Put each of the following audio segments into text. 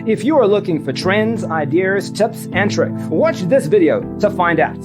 If you are looking for trends, ideas, tips, and tricks, watch this video to find out.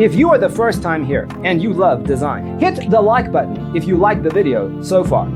If you are the first time here and you love design, hit the like button if you like the video so far.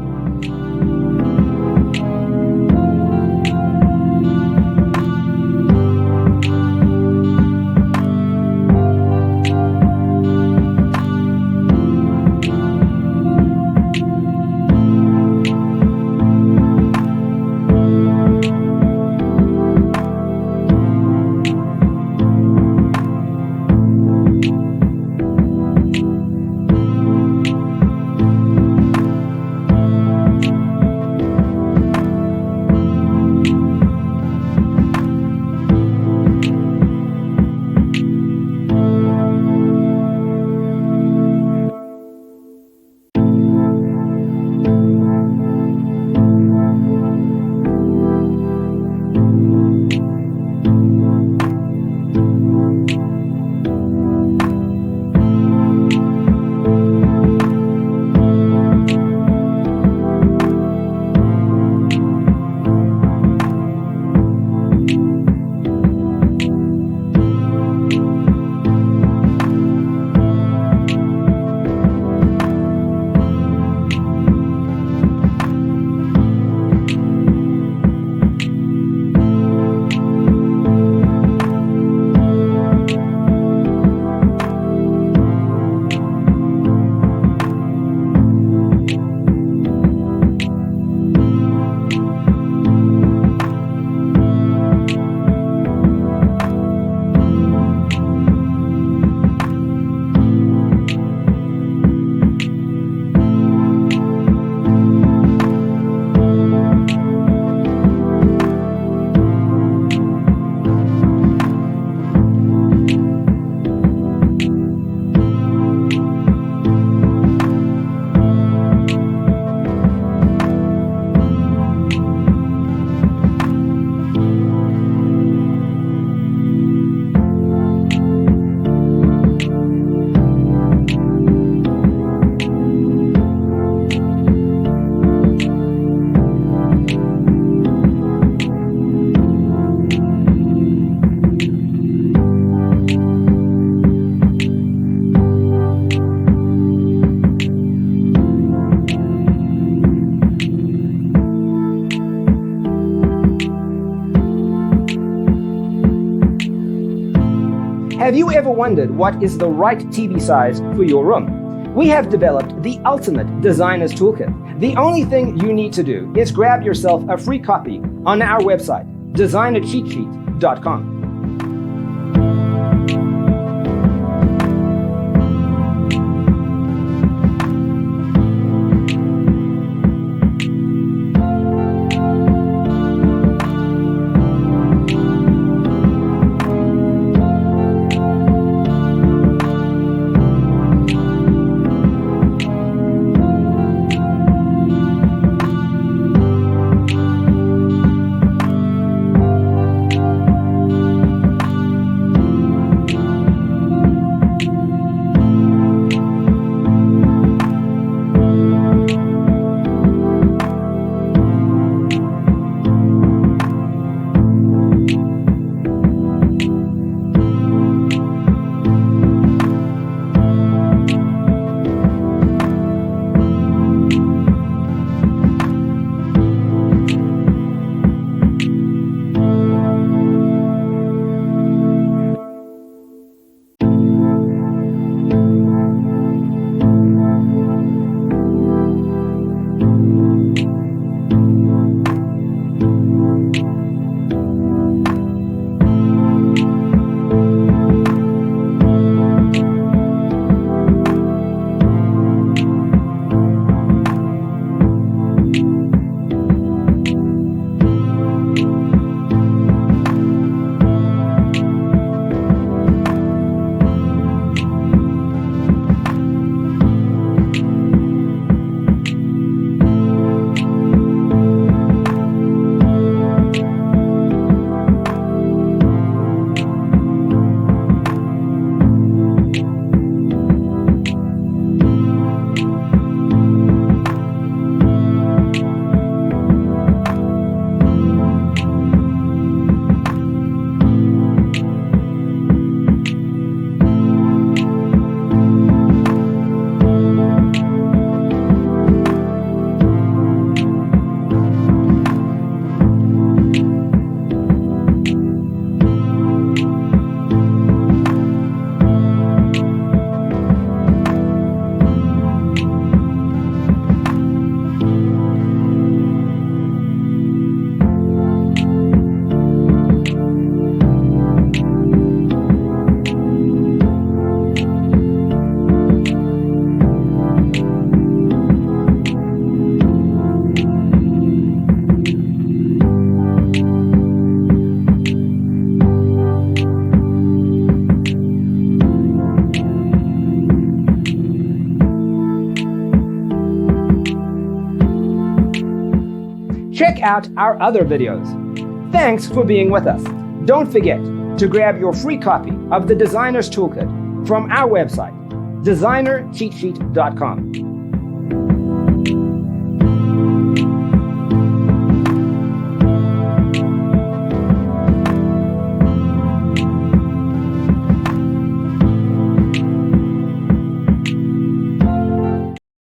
Have you ever wondered what is the right TV size for your room? We have developed the ultimate designer's toolkit. The only thing you need to do is grab yourself a free copy on our website, designercheatsheet.com. Check out our other videos. Thanks for being with us. Don't forget to grab your free copy of the Designer's Toolkit from our website, designercheatsheet.com.